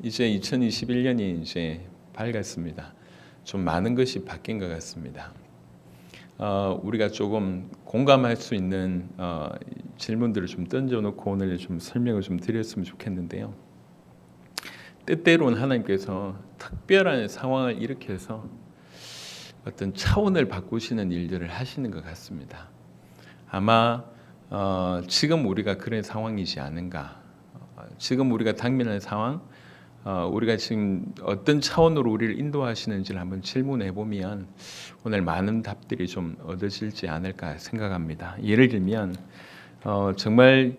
이제 2021년이 이제 밝았습니다. 좀 많은 것이 바뀐 것 같습니다. 우리가 조금 공감할 수 있는 질문들을 좀 던져놓고 오늘 좀 설명을 좀 드렸으면 좋겠는데요. 때때로는 하나님께서 특별한 상황을 일으켜서 어떤 차원을 바꾸시는 일들을 하시는 것 같습니다. 아마 지금 우리가 그런 상황이지 않은가. 지금 우리가 당면한 상황, 우리가 지금 어떤 차원으로 우리를 인도하시는지를 한번 질문해 보면 오늘 많은 답들이 좀 얻어질지 않을까 생각합니다. 예를 들면 정말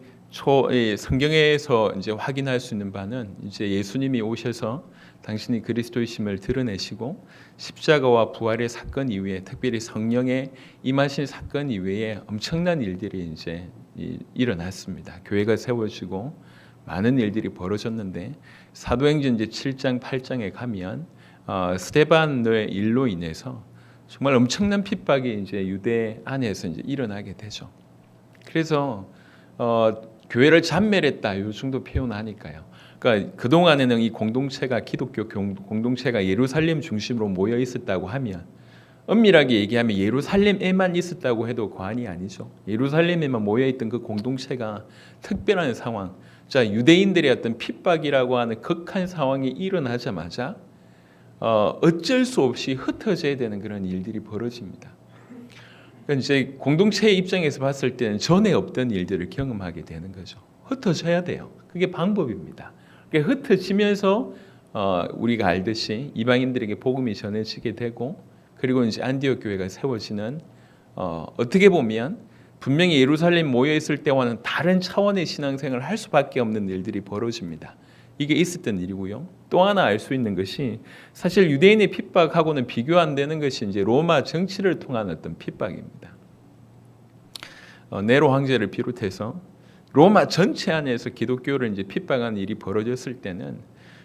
성경에서 이제 확인할 수 있는 바는 이제 예수님이 오셔서 당신이 그리스도이심을 드러내시고 십자가와 부활의 사건 이후에 특별히 성령의 임하신 사건 이후에 엄청난 일들이 이제 일어났습니다. 교회가 세워지고 많은 일들이 벌어졌는데 사도행전 이제 7장 8장에 가면 스데반의 일로 인해서 정말 엄청난 핍박이 이제 유대 안에서 이제 일어나게 되죠. 그래서 교회를 잔멸했다 이 정도 표현하니까요. 그러니까 그 동안에는 이 공동체가 기독교 공동체가 예루살렘 중심으로 모여 있었다고 하면 엄밀하게 얘기하면 예루살렘에만 있었다고 해도 과언이 아니죠. 예루살렘에만 모여 있던 그 공동체가 특별한 상황, 자 유대인들의 어떤 핍박이라고 하는 극한 상황이 일어나자마자 어쩔 수 없이 흩어져야 되는 그런 일들이 벌어집니다. 그러니까 이제 공동체의 입장에서 봤을 때는 전에 없던 일들을 경험하게 되는 거죠. 흩어져야 돼요. 그게 방법입니다. 그러니까 흩어지면서 우리가 알듯이 이방인들에게 복음이 전해지게 되고 그리고 이제 안디옥 교회가 세워지는 어떻게 보면 분명히 예루살렘 모여 있을 때와는 다른 차원의 신앙생활을 할 수밖에 없는 일들이 벌어집니다. 이게 있었던 일이고요. 또 하나 알 수 있는 것이 사실 유대인의 핍박하고는 비교 안 되는 것이 이제 로마 정치를 통한 어떤 핍박입니다. 네로 황제를 비롯해서 로마 전체 안에서 기독교를 이제 핍박하는 일이 벌어졌을 때는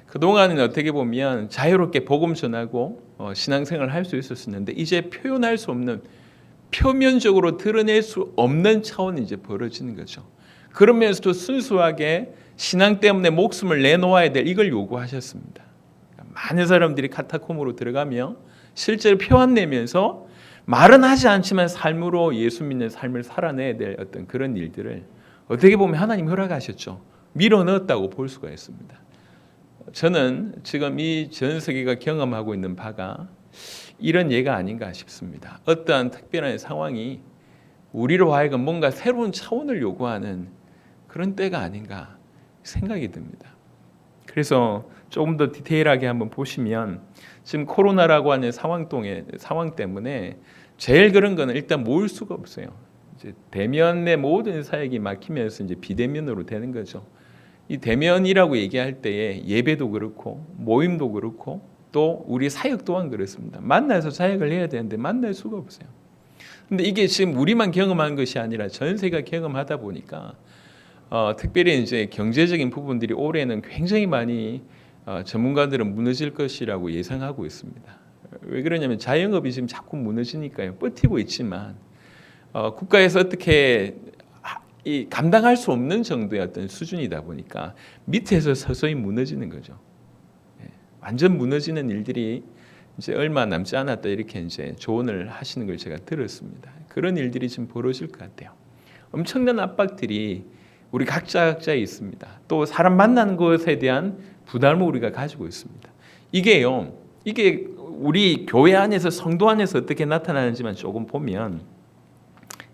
그 동안은 어떻게 보면 자유롭게 복음 전하고 신앙생활을 할 수 있었는데 이제 표현할 수 없는 표면적으로 드러낼 수 없는 차원이 이제 벌어지는 거죠. 그러면서도 순수하게 신앙 때문에 목숨을 내놓아야 될 이걸 요구하셨습니다. 많은 사람들이 카타콤으로 들어가며 실제로 표 안 내면서 말은 하지 않지만 삶으로 예수 믿는 삶을 살아내야 될 어떤 그런 일들을 어떻게 보면 하나님 허락하셨죠. 밀어넣었다고 볼 수가 있습니다. 저는 지금 이 전 세계가 경험하고 있는 바가 이런 예가 아닌가 싶습니다. 어떠한 특별한 상황이 우리로 하여금 뭔가 새로운 차원을 요구하는 그런 때가 아닌가 생각이 듭니다. 그래서 조금 더 디테일하게 한번 보시면 지금 코로나라고 하는 상황 때문에 제일 그런 거는 일단 모을 수가 없어요. 이제 대면의 모든 사역이 막히면서 이제 비대면으로 되는 거죠. 이 대면이라고 얘기할 때에 예배도 그렇고 모임도 그렇고 또 우리 사역 또한 그렇습니다. 만나서 사역을 해야 되는데 만날 수가 없어요. 근데 이게 지금 우리만 경험한 것이 아니라 전 세계가 경험하다 보니까 특별히 이제 경제적인 부분들이 올해는 굉장히 많이 전문가들은 무너질 것이라고 예상하고 있습니다. 왜 그러냐면 자영업이 지금 자꾸 무너지니까요. 버티고 있지만 국가에서 어떻게 감당할 수 없는 정도의 어떤 수준이다 보니까 밑에서 서서히 무너지는 거죠. 완전 무너지는 일들이 이제 얼마 남지 않았다 이렇게 이제 조언을 하시는 걸 제가 들었습니다. 그런 일들이 지금 벌어질 것 같아요. 엄청난 압박들이 우리 각자에 있습니다. 또 사람 만나는 것에 대한 부담을 우리가 가지고 있습니다. 이게 우리 교회 안에서 성도 안에서 어떻게 나타나는지만 조금 보면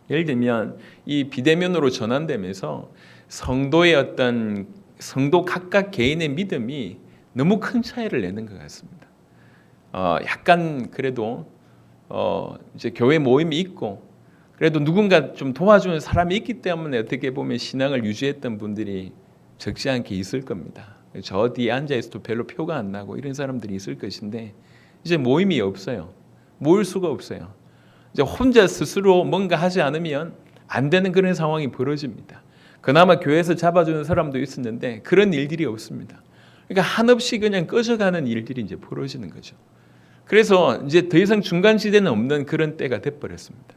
예를 들면 이 비대면으로 전환되면서 성도의 어떤 성도 각각 개인의 믿음이 너무 큰 차이를 내는 것 같습니다. 약간 그래도 이제 교회 모임이 있고 그래도 누군가 좀 도와주는 사람이 있기 때문에 어떻게 보면 신앙을 유지했던 분들이 적지 않게 있을 겁니다. 저 뒤에 앉아 있어도 별로 표가 안 나고 이런 사람들이 있을 것인데 이제 모임이 없어요. 모일 수가 없어요. 이제 혼자 스스로 뭔가 하지 않으면 안 되는 그런 상황이 벌어집니다. 그나마 교회에서 잡아주는 사람도 있었는데 그런 일들이 없습니다. 그러니까 한없이 그냥 꺼져가는 일들이 이제 벌어지는 거죠. 그래서 이제 더 이상 중간지대는 없는 그런 때가 돼버렸습니다.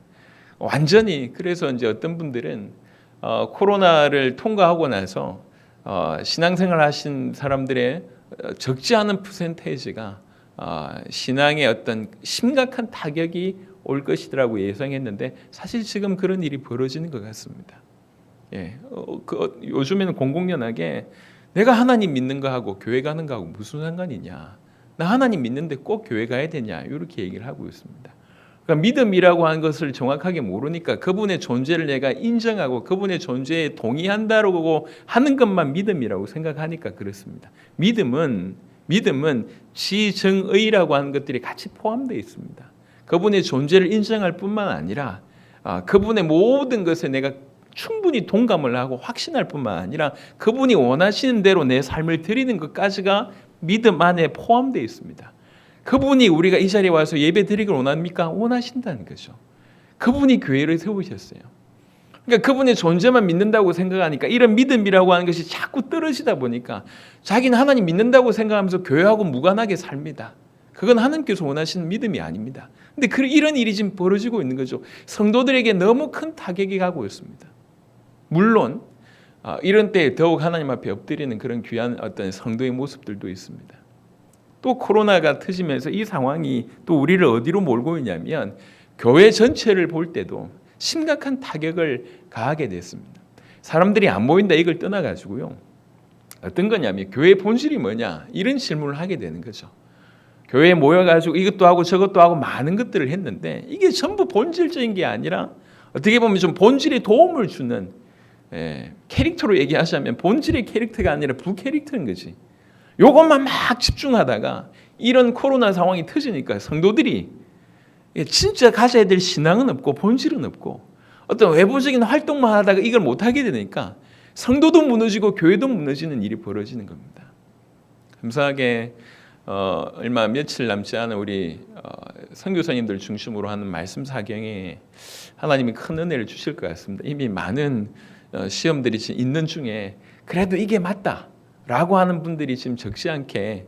완전히 그래서 이제 어떤 분들은 코로나를 통과하고 나서 신앙생활 하신 사람들의 적지 않은 퍼센테이지가 신앙의 어떤 심각한 타격이 올 것이라고 예상했는데 사실 지금 그런 일이 벌어지는 것 같습니다. 예, 요즘에는 공공연하게 내가 하나님 믿는 거하고 교회 가는 거하고 무슨 상관이냐, 나 하나님 믿는데 꼭 교회 가야 되냐, 이렇게 얘기를 하고 있습니다. 그러니까 믿음이라고 하는 것을 정확하게 모르니까 그분의 존재를 내가 인정하고 그분의 존재에 동의한다고 하는 것만 믿음이라고 생각하니까 그렇습니다. 믿음은 지정의라고 하는 것들이 같이 포함되어 있습니다. 그분의 존재를 인정할 뿐만 아니라 그분의 모든 것에 내가 충분히 동감을 하고 확신할 뿐만 아니라 그분이 원하시는 대로 내 삶을 드리는 것까지가 믿음 안에 포함되어 있습니다. 그분이 우리가 이 자리에 와서 예배 드리길 원합니까? 원하신다는 거죠. 그분이 교회를 세우셨어요. 그러니까 그분의 존재만 믿는다고 생각하니까 이런 믿음이라고 하는 것이 자꾸 떨어지다 보니까 자기는 하나님 믿는다고 생각하면서 교회하고 무관하게 삽니다. 그건 하나님께서 원하시는 믿음이 아닙니다. 근데 이런 일이 지금 벌어지고 있는 거죠. 성도들에게 너무 큰 타격이 가고 있습니다. 물론 이런 때에 더욱 하나님 앞에 엎드리는 그런 귀한 어떤 성도의 모습들도 있습니다. 또 코로나가 터지면서 이 상황이 또 우리를 어디로 몰고 있냐면 교회 전체를 볼 때도 심각한 타격을 가하게 됐습니다. 사람들이 안 모인다 이걸 떠나가지고요. 어떤 거냐면 교회의 본질이 뭐냐 이런 질문을 하게 되는 거죠. 교회에 모여가지고 이것도 하고 저것도 하고 많은 것들을 했는데 이게 전부 본질적인 게 아니라 어떻게 보면 좀 본질에 도움을 주는 캐릭터로 얘기하자면 본질의 캐릭터가 아니라 부캐릭터인 거지. 요것만 막 집중하다가 이런 코로나 상황이 터지니까 성도들이 진짜 가져야 될 신앙은 없고 본질은 없고 어떤 외부적인 활동만 하다가 이걸 못하게 되니까 성도도 무너지고 교회도 무너지는 일이 벌어지는 겁니다. 감사하게 얼마 며칠 남지 않은 우리 선교사님들 중심으로 하는 말씀 사경에 하나님이 큰 은혜를 주실 것 같습니다. 이미 많은 시험들이 있는 중에 그래도 이게 맞다라고 하는 분들이 지금 적지 않게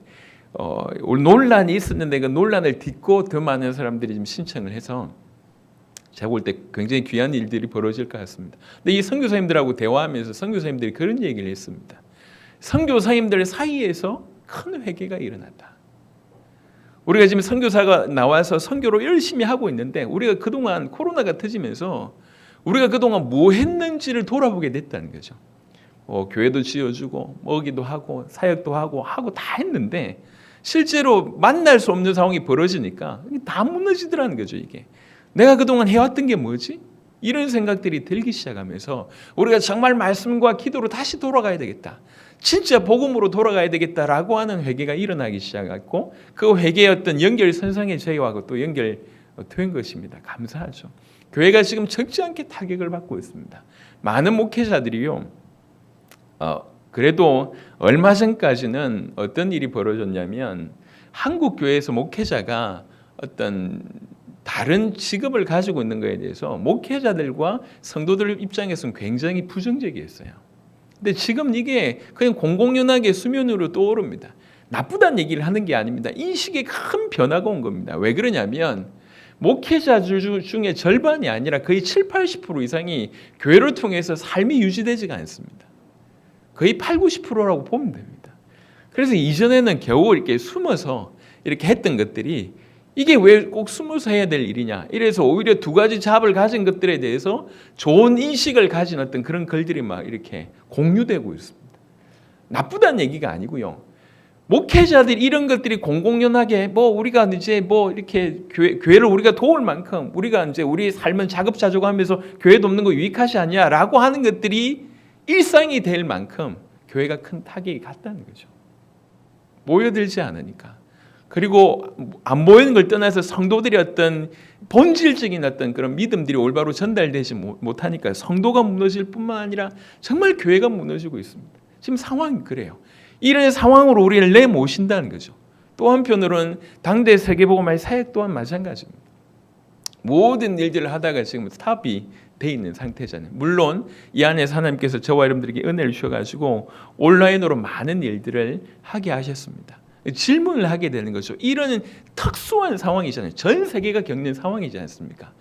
논란이 있었는데 그 논란을 딛고 더 많은 사람들이 지금 신청을 해서 제가 볼 때 굉장히 귀한 일들이 벌어질 것 같습니다. 근데 이 선교사님들하고 대화하면서 선교사님들이 그런 얘기를 했습니다. 선교사님들 사이에서 큰 회개가 일어났다. 우리가 지금 선교사가 나와서 선교를 열심히 하고 있는데 우리가 그동안 코로나가 터지면서 우리가 그동안 뭐 했는지를 돌아보게 됐다는 거죠. 교회도 지어주고 먹이도 하고 사역도 하고 다 했는데 실제로 만날 수 없는 상황이 벌어지니까 다 무너지더라는 거죠. 이게 내가 그동안 해왔던 게 뭐지? 이런 생각들이 들기 시작하면서 우리가 정말 말씀과 기도로 다시 돌아가야 되겠다. 진짜 복음으로 돌아가야 되겠다라고 하는 회개가 일어나기 시작했고 그 회개의 어떤 연결선상에 저희하고 또 연결된 것입니다. 감사하죠. 교회가 지금 적지 않게 타격을 받고 있습니다. 많은 목회자들이요. 그래도 얼마 전까지는 어떤 일이 벌어졌냐면 한국 교회에서 목회자가 어떤 다른 직업을 가지고 있는 것에 대해서 목회자들과 성도들 입장에서는 굉장히 부정적이었어요. 근데 지금 이게 그냥 공공연하게 수면으로 떠오릅니다. 나쁘다는 얘기를 하는 게 아닙니다. 인식에 큰 변화가 온 겁니다. 왜 그러냐면 목회자들 중에 절반이 아니라 거의 70-80% 이상이 교회를 통해서 삶이 유지되지가 않습니다. 거의 80-90%라고 보면 됩니다. 그래서 이전에는 겨우 이렇게 숨어서 이렇게 했던 것들이 이게 왜 꼭 숨어서 해야 될 일이냐. 이래서 오히려 두 가지 잡을 가진 것들에 대해서 좋은 인식을 가진 어떤 그런 글들이 막 이렇게 공유되고 있습니다. 나쁘다는 얘기가 아니고요. 목회자들이 이런 것들이 공공연하게 우리가 이제 이렇게 교회를 우리가 도울 만큼 우리가 이제 우리 삶은 자급자족하면서 교회 돕는 거 유익하지 않냐라고 하는 것들이 일상이 될 만큼 교회가 큰 타격이 갔다는 거죠. 모여들지 않으니까. 그리고 안 모이는 걸 떠나서 성도들이 어떤 본질적인 어떤 그런 믿음들이 올바로 전달되지 못하니까 성도가 무너질 뿐만 아니라 정말 교회가 무너지고 있습니다. 지금 상황이 그래요. 이런 상황으로 우리를 내모신다는 거죠. 또 한편으로는 당대 세계복음화의 사역 또한 마찬가지입니다. 모든 일들을 하다가 지금 스탑이 돼 있는 상태잖아요. 물론 이 안에서 하나님께서 저와 여러분들에게 은혜를 주셔가지고 온라인으로 많은 일들을 하게 하셨습니다. 질문을 하게 되는 거죠. 이런 특수한 상황이잖아요. 전 세계가 겪는 상황이지 않습니까?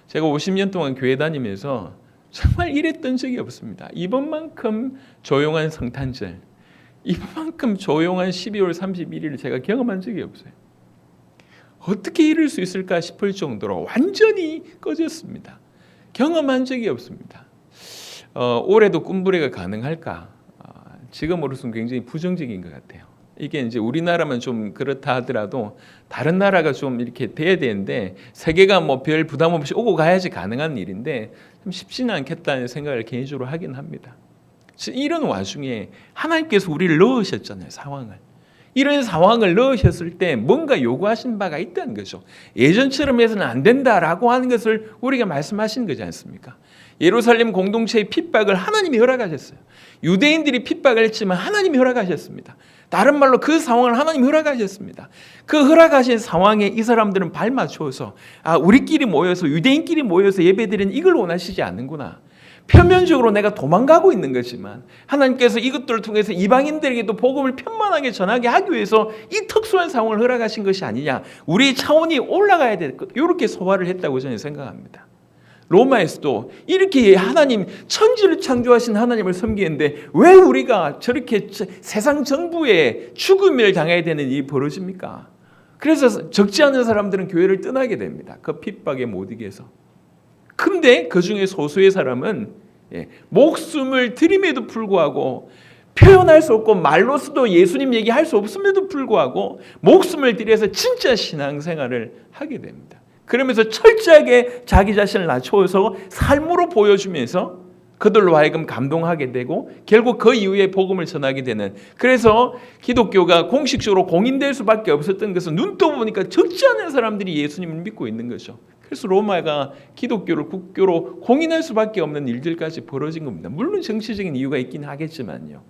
제가 50년 동안 교회 다니면서 정말 이랬던 적이 없습니다. 이번만큼 조용한 성탄절, 이번만큼 조용한 12월 31일을 제가 경험한 적이 없어요. 어떻게 이럴 수 있을까 싶을 정도로 완전히 꺼졌습니다. 경험한 적이 없습니다. 올해도 꿈부레가 가능할까? 지금으로서는 굉장히 부정적인 것 같아요. 이게 이제 우리나라만 좀 그렇다 하더라도 다른 나라가 좀 이렇게 돼야 되는데 세계가 뭐 별 부담 없이 오고 가야지 가능한 일인데 좀 쉽지는 않겠다는 생각을 개인적으로 하긴 합니다. 이런 와중에 하나님께서 우리를 넣으셨잖아요, 상황을. 이런 상황을 넣으셨을 때 뭔가 요구하신 바가 있다는 거죠. 예전처럼 해서는 안 된다라고 하는 것을 우리가 말씀하신 거지 않습니까? 예루살렘 공동체의 핍박을 하나님이 허락하셨어요. 유대인들이 핍박을 했지만 하나님이 허락하셨습니다. 다른 말로 그 상황을 하나님이 허락하셨습니다. 그 허락하신 상황에 이 사람들은 발맞춰서 우리끼리 모여서 유대인끼리 모여서 예배드리는 이걸 원하시지 않는구나. 표면적으로 내가 도망가고 있는 거지만 하나님께서 이것들을 통해서 이방인들에게도 복음을 편만하게 전하게 하기 위해서 이 특수한 상황을 허락하신 것이 아니냐. 우리의 차원이 올라가야 될 것. 이렇게 소화를 했다고 저는 생각합니다. 로마에서도 이렇게 하나님, 천지를 창조하신 하나님을 섬기는데 왜 우리가 저렇게 세상 정부에 죽음을 당해야 되는 일이 벌어집니까? 그래서 적지 않은 사람들은 교회를 떠나게 됩니다. 그 핍박에 못 이겨서. 근데 그 중에 소수의 사람은 목숨을 드림에도 불구하고 표현할 수 없고 말로서도 예수님 얘기할 수 없음에도 불구하고 목숨을 들여서 진짜 신앙생활을 하게 됩니다. 그러면서 철저하게 자기 자신을 낮춰서 삶으로 보여주면서 그들로 하여금 감동하게 되고 결국 그 이후에 복음을 전하게 되는, 그래서 기독교가 공식적으로 공인될 수밖에 없었던 것은 눈 떠보니까 적지 않은 사람들이 예수님을 믿고 있는 거죠. 그래서 로마가 기독교를 국교로 공인할 수밖에 없는 일들까지 벌어진 겁니다. 물론 정치적인 이유가 있긴 하겠지만요.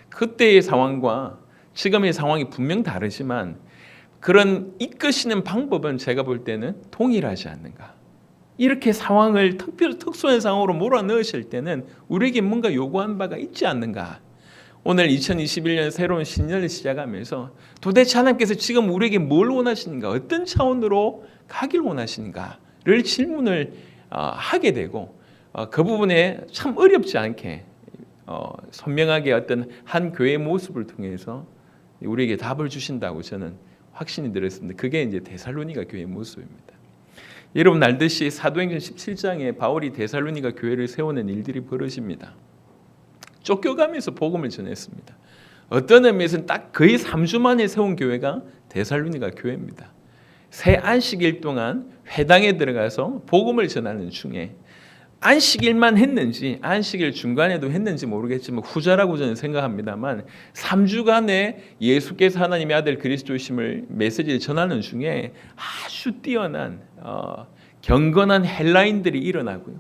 그때의 상황과 지금의 상황이 분명 다르지만 그런 이끄시는 방법은 제가 볼 때는 동일하지 않는가. 이렇게 상황을 특수한 상황으로 몰아넣으실 때는 우리에게 뭔가 요구한 바가 있지 않는가. 오늘 2021년 새로운 신년을 시작하면서 도대체 하나님께서 지금 우리에게 뭘 원하시는가, 어떤 차원으로 가길 원하시는가를 질문을 하게 되고 그 부분에 참 어렵지 않게 선명하게 어떤 한 교회의 모습을 통해서 우리에게 답을 주신다고 저는 확신이 들었습니다. 그게 이제 데살로니가 교회의 모습입니다. 여러분 알듯이 사도행전 17장에 바울이 데살로니가 교회를 세우는 일들이 벌어집니다. 쫓겨가면서 복음을 전했습니다. 어떤 의미에서는 딱 거의 3주 만에 세운 교회가 데살로니가 교회입니다. 새 안식일 동안 회당에 들어가서 복음을 전하는 중에 안식일만 했는지 안식일 중간에도 했는지 모르겠지만 후자라고 저는 생각합니다만 3주간의 예수께서 하나님의 아들 그리스도이심을 메시지를 전하는 중에 아주 뛰어난 경건한 헬라인들이 일어나고요.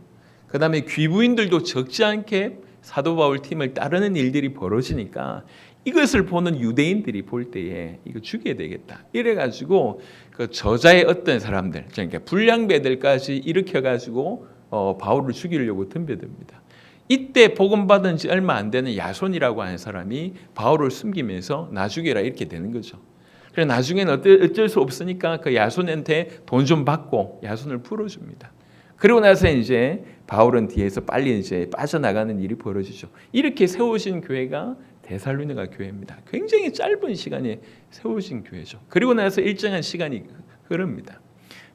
그 다음에 귀부인들도 적지 않게 사도 바울 팀을 따르는 일들이 벌어지니까 이것을 보는 유대인들이 볼 때에 이거 죽여야 되겠다. 이래가지고 그 저자의 어떤 사람들, 그러니까 불량배들까지 일으켜가지고 바울을 죽이려고 덤벼듭니다. 이때 복음 받은 지 얼마 안 되는 야손이라고 하는 사람이 바울을 숨기면서 나 죽여라 이렇게 되는 거죠. 그래서 나중에는 어쩔 수 없으니까 그 야손한테 돈 좀 받고 야손을 풀어줍니다. 그리고 나서 이제 바울은 뒤에서 빨리 이제 빠져나가는 일이 벌어지죠. 이렇게 세우신 교회가 데살로니가 교회입니다. 굉장히 짧은 시간에 세우신 교회죠. 그리고 나서 일정한 시간이 흐릅니다.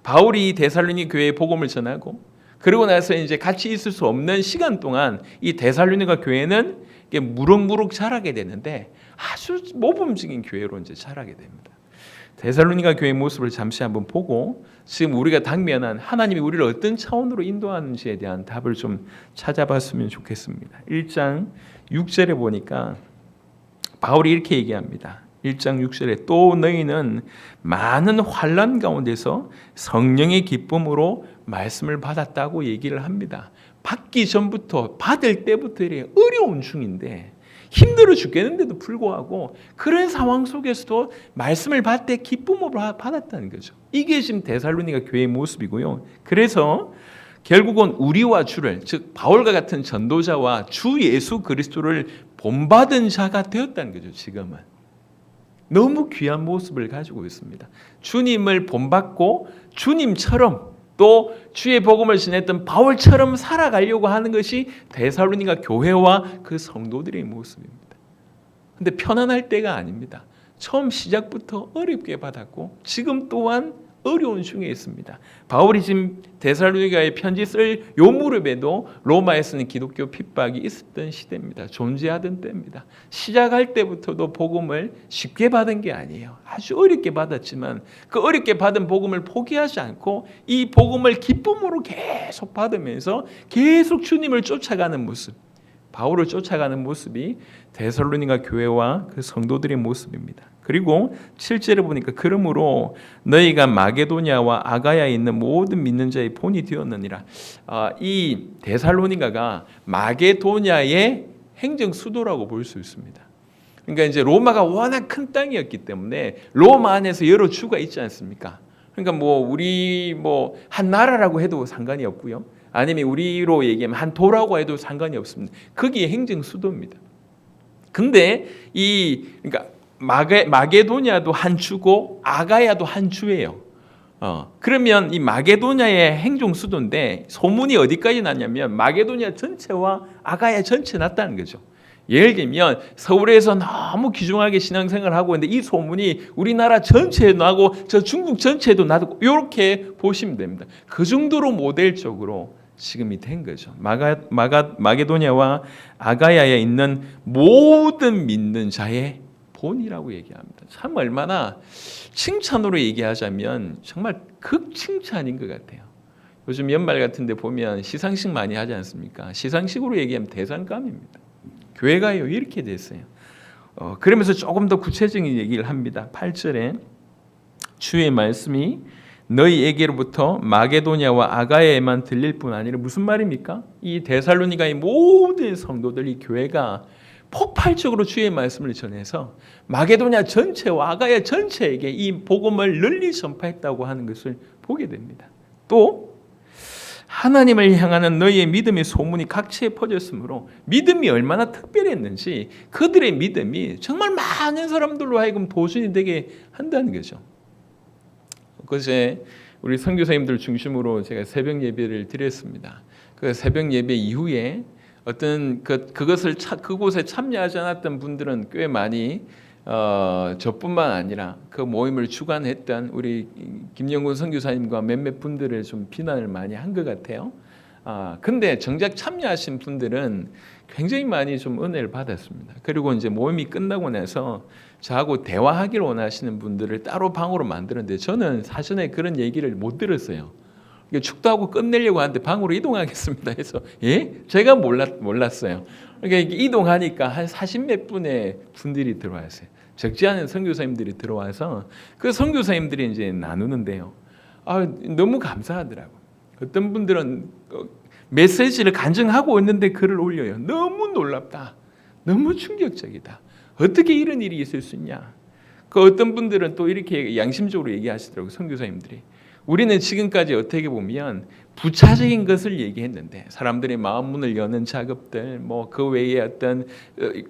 바울이 데살로니 교회에 복음을 전하고 그리고 나서 이제 같이 있을 수 없는 시간 동안 이 데살로니가 교회는 무럭무럭 자라게 되는데 아주 모범적인 교회로 이제 자라게 됩니다. 데살로니가 교회의 모습을 잠시 한번 보고 지금 우리가 당면한 하나님이 우리를 어떤 차원으로 인도하는지에 대한 답을 좀 찾아봤으면 좋겠습니다. 1장 6절에 보니까 바울이 이렇게 얘기합니다. 1장 6절에 또 너희는 많은 환난 가운데서 성령의 기쁨으로 말씀을 받았다고 얘기를 합니다. 받기 전부터 받을 때부터 어려운 중인데 힘들어 죽겠는데도 불구하고 그런 상황 속에서도 말씀을 받을 때 기쁨으로 받았다는 거죠. 이게 지금 데살로니가 교회의 모습이고요. 그래서 결국은 우리와 주를, 즉 바울과 같은 전도자와 주 예수 그리스도를 본받은 자가 되었다는 거죠. 지금은 너무 귀한 모습을 가지고 있습니다. 주님을 본받고 주님처럼 또 주의 복음을 전했던 바울처럼 살아가려고 하는 것이 데살로니가 교회와 그 성도들의 모습입니다. 근데 편안할 때가 아닙니다. 처음 시작부터 어렵게 받았고 지금 또한 어려운 중에 있습니다. 바울이 지금 데살로니가에 편지 쓸 요 무렵에도 로마에서는 기독교 핍박이 있었던 시대입니다. 존재하던 때입니다. 시작할 때부터도 복음을 쉽게 받은 게 아니에요. 아주 어렵게 받았지만 그 어렵게 받은 복음을 포기하지 않고 이 복음을 기쁨으로 계속 받으면서 계속 주님을 쫓아가는 모습, 바울을 쫓아가는 모습이 데살로니가 교회와 그 성도들의 모습입니다. 그리고 7절에 보니까 그러므로 너희가 마게도냐와 아가야에 있는 모든 믿는 자의 본이 되었느니라. 이 데살로니가가 마게도냐의 행정 수도라고 볼 수 있습니다. 그러니까 이제 로마가 워낙 큰 땅이었기 때문에 로마 안에서 여러 주가 있지 않습니까? 그러니까 우리 한 나라라고 해도 상관이 없고요. 아니면 우리로 얘기하면 한 도라고 해도 상관이 없습니다. 거기에 행정 수도입니다. 근데 그러니까 마게도냐도 한 주고 아가야도 한 주예요. 그러면 이 마게도냐의 행정 수도인데 소문이 어디까지 났냐면 마게도냐 전체와 아가야 전체 났다는 거죠. 예를 들면 서울에서 너무 귀중하게 신앙생활을 하고 있는데 이 소문이 우리나라 전체에 나고 저 중국 전체에도 나고 이렇게 보시면 됩니다. 그 정도로 모델적으로 지금이 된 거죠. 마게도냐와 아가야에 있는 모든 믿는 자의 본이라고 얘기합니다. 참 얼마나 칭찬으로 얘기하자면 정말 극칭찬인 것 같아요. 요즘 연말 같은 데 보면 시상식 많이 하지 않습니까? 시상식으로 얘기하면 대상감입니다. 교회가요 이렇게 됐어요. 그러면서 조금 더 구체적인 얘기를 합니다. 8절에 주의 말씀이 너희에게로부터 마게도냐와 아가야에만 들릴 뿐 아니라 무슨 말입니까? 이 데살로니가의 모든 성도들, 이 교회가 폭발적으로 주의 말씀을 전해서 마게도냐 전체와 아가야 전체에게 이 복음을 널리 전파했다고 하는 것을 보게 됩니다. 또 하나님을 향하는 너희의 믿음의 소문이 각처에 퍼졌으므로 믿음이 얼마나 특별했는지 그들의 믿음이 정말 많은 사람들로 하여금 보존이 되게 한다는 거죠. 그제 우리 선교사님들 중심으로 제가 새벽 예배를 드렸습니다. 그 새벽 예배 이후에 어떤 그곳에 참여하지 않았던 분들은 꽤 많이 저뿐만 아니라 그 모임을 주관했던 우리 김영곤 선교사님과 몇몇 분들을 좀 비난을 많이 한 것 같아요. 근데 정작 참여하신 분들은 굉장히 많이 좀 은혜를 받았습니다. 그리고 이제 모임이 끝나고 나서 저하고 대화하기를 원하시는 분들을 따로 방으로 만들었는데 저는 사전에 그런 얘기를 못 들었어요. 축도하고 끝내려고 하는데 방으로 이동하겠습니다 해서 제가 몰랐어요. 그러니까 이동하니까 한 40몇 분의 분들이 들어왔어요. 적지 않은 선교사님들이 들어와서 그 선교사님들이 이제 나누는데요. 너무 감사하더라고. 어떤 분들은 메시지를 간증하고 있는데 글을 올려요. 너무 놀랍다. 너무 충격적이다. 어떻게 이런 일이 있을 수 있냐. 그 어떤 분들은 또 이렇게 양심적으로 얘기하시더라고요. 선교사님들이. 우리는 지금까지 어떻게 보면 부차적인 것을 얘기했는데 사람들의 마음 문을 여는 작업들, 그 외에 어떤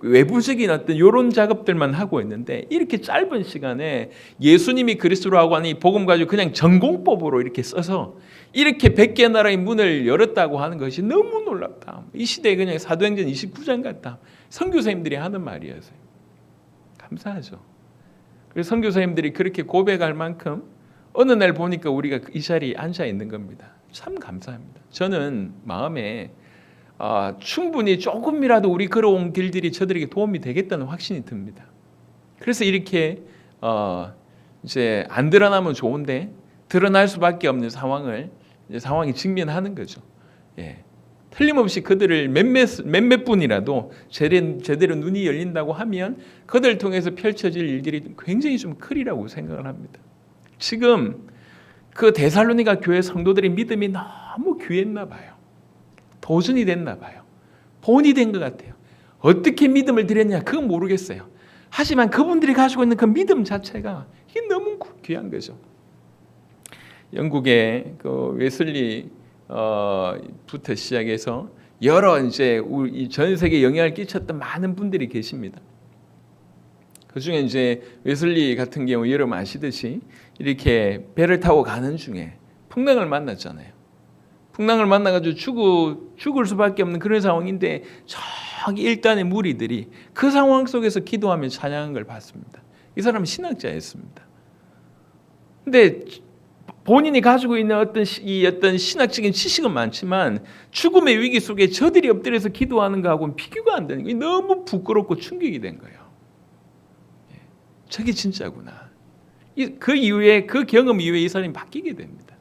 외부적인 어떤 이런 작업들만 하고 있는데 이렇게 짧은 시간에 예수님이 그리스도라고 하는 이 복음 가지고 그냥 전공법으로 이렇게 써서 이렇게 100개 나라의 문을 열었다고 하는 것이 너무 놀랍다. 이 시대에 그냥 사도행전 29장 같다. 선교사님들이 하는 말이었어요. 감사하죠. 그래서 선교사님들이 그렇게 고백할 만큼 어느 날 보니까 우리가 이 자리에 앉아 있는 겁니다. 참 감사합니다. 저는 마음에 충분히 조금이라도 우리 걸어온 길들이 저들에게 도움이 되겠다는 확신이 듭니다. 그래서 이렇게 이제 안 드러나면 좋은데 드러날 수밖에 없는 상황이 직면하는 거죠. 틀림없이 그들을 몇몇 분이라도 제대로 눈이 열린다고 하면 그들을 통해서 펼쳐질 일들이 굉장히 좀 크리라고 생각을 합니다. 지금 그 데살로니가 교회 성도들의 믿음이 너무 귀했나 봐요. 보존이 됐나 봐요. 본이 된 것 같아요. 어떻게 믿음을 드렸냐 그건 모르겠어요. 하지만 그분들이 가지고 있는 그 믿음 자체가 이게 너무 귀한 거죠. 영국의 그 웨슬리 부터 시작해서 여러 이제 우리 전 세계에 영향을 끼쳤던 많은 분들이 계십니다. 그 중에 이제 웨슬리 같은 경우 여러분 아시듯이 이렇게 배를 타고 가는 중에 풍랑을 만났잖아요. 풍랑을 만나가지고 죽을 수밖에 없는 그런 상황인데 저기 일단의 무리들이 그 상황 속에서 기도하며 찬양한 걸 봤습니다. 이 사람은 신학자였습니다. 근데 본인이 가지고 있는 어떤 신학적인 지식은 많지만 죽음의 위기 속에 저들이 엎드려서 기도하는 거하고는 비교가 안 되는 거예요. 너무 부끄럽고 충격이 된 거예요. 저게 진짜구나. 그 이후에 그 경험 이후에 이 사람이 바뀌게 됩니다.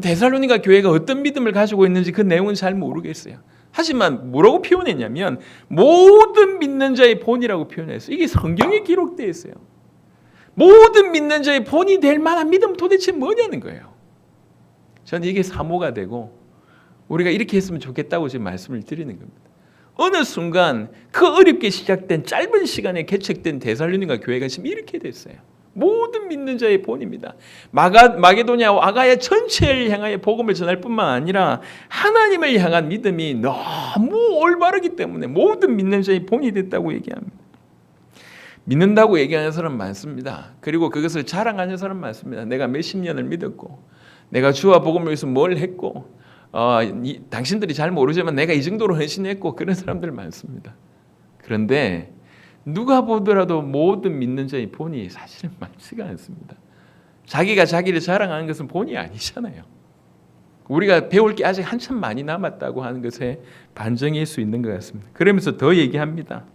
데살로니가 교회가 어떤 믿음을 가지고 있는지 그 내용은 잘 모르겠어요. 하지만 뭐라고 표현했냐면 모든 믿는 자의 본이라고 표현했어요. 이게 성경에 기록되어 있어요. 모든 믿는 자의 본이 될 만한 믿음 도대체 뭐냐는 거예요. 저는 이게 사모가 되고 우리가 이렇게 했으면 좋겠다고 지금 말씀을 드리는 겁니다. 어느 순간 그 어렵게 시작된 짧은 시간에 개척된 데살로니가 교회가 지금 이렇게 됐어요. 모든 믿는 자의 본입니다. 마게도냐와 아가야 전체를 향하여 복음을 전할 뿐만 아니라 하나님을 향한 믿음이 너무 올바르기 때문에 모든 믿는 자의 본이 됐다고 얘기합니다. 믿는다고 얘기하는 사람 많습니다. 그리고 그것을 자랑하는 사람 많습니다. 내가 몇십 년을 믿었고 내가 주와 복음을 위해서 뭘 했고 당신들이 잘 모르지만 내가 이 정도로 헌신했고 그런 사람들 많습니다. 그런데 누가 보더라도 모든 믿는 자의 본이 사실은 많지가 않습니다. 자기가 자기를 자랑하는 것은 본이 아니잖아요. 우리가 배울 게 아직 한참 많이 남았다고 하는 것에 반증일 수 있는 것 같습니다. 그러면서 더 얘기합니다.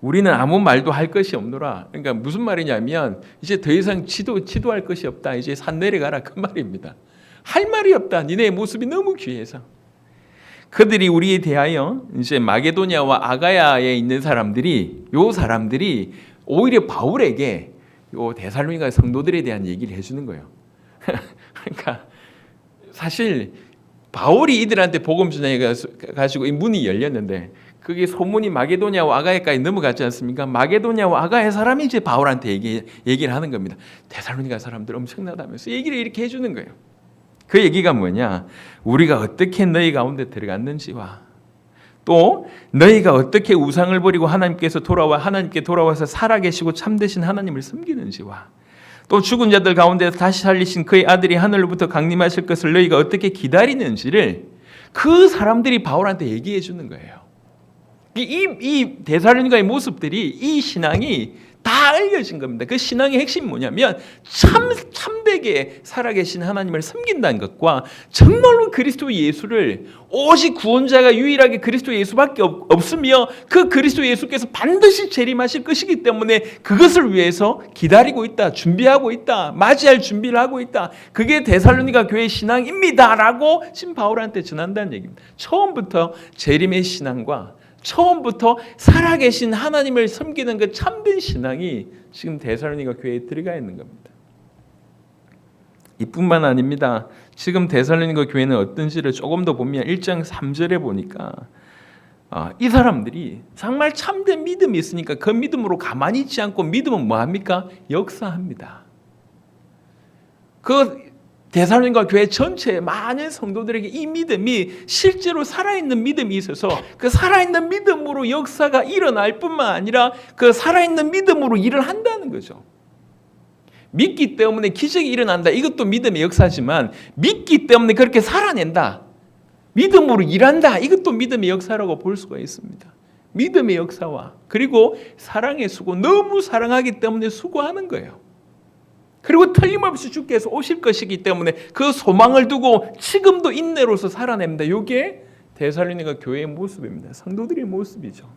우리는 아무 말도 할 것이 없노라. 그러니까 무슨 말이냐면 이제 더 이상 지도할 것이 없다. 이제 산 내려가라 그 말입니다. 할 말이 없다. 니네의 모습이 너무 귀해서. 그들이 우리에 대하여 이제 마게도냐와 아가야에 있는 사람들이 오히려 바울에게 요 데살로니가 성도들에 대한 얘기를 해주는 거예요. 그러니까 사실 바울이 이들한테 복음 전해 가지고 이 문이 열렸는데 그게 소문이 마게도냐와 아가야까지 넘어갔지 않습니까? 마게도냐와 아가야 사람이 이제 바울한테 얘기를 하는 겁니다. 데살로니가 사람들 엄청나다면서 얘기를 이렇게 해주는 거예요. 그 얘기가 뭐냐? 우리가 어떻게 너희 가운데 들어갔는지와 또 너희가 어떻게 우상을 버리고 하나님께 돌아와서 살아계시고 참되신 하나님을 섬기는지와 또 죽은 자들 가운데서 다시 살리신 그의 아들이 하늘로부터 강림하실 것을 너희가 어떻게 기다리는지를 그 사람들이 바울한테 얘기해 주는 거예요. 이 데살로니가의 모습들이 이 신앙이 다 알려진 겁니다. 그 신앙의 핵심이 뭐냐면 참되게 살아계신 하나님을 섬긴다는 것과 정말로 그리스도 예수를 오직 구원자가 유일하게 그리스도 예수밖에 없으며 그 그리스도 예수께서 반드시 재림하실 것이기 때문에 그것을 위해서 기다리고 있다, 준비하고 있다, 맞이할 준비를 하고 있다. 그게 데살로니가 교회의 신앙입니다라고 지금 바울한테 전한다는 얘기입니다. 처음부터 재림의 신앙과 처음부터 살아계신 하나님을 섬기는 그 참된 신앙이 지금 데살로니가 교회에 들어가 있는 겁니다. 이뿐만 아닙니다. 지금 데살로니가 교회는 어떤지를 조금 더 보면 1장 3절에 보니까 이 사람들이 정말 참된 믿음이 있으니까 그 믿음으로 가만히 있지 않고 믿음은 뭐합니까? 역사합니다. 그 데살로니가 교회 전체의 많은 성도들에게 이 믿음이 실제로 살아있는 믿음이 있어서 그 살아있는 믿음으로 역사가 일어날 뿐만 아니라 그 살아있는 믿음으로 일을 한다는 거죠. 믿기 때문에 기적이 일어난다. 이것도 믿음의 역사지만 믿기 때문에 그렇게 살아낸다. 믿음으로 일한다. 이것도 믿음의 역사라고 볼 수가 있습니다. 믿음의 역사와 그리고 사랑의 수고, 너무 사랑하기 때문에 수고하는 거예요. 그리고 틀림없이 주께서 오실 것이기 때문에 그 소망을 두고 지금도 인내로서 살아냅니다. 이게 데살로니가 교회의 모습입니다. 성도들의 모습이죠.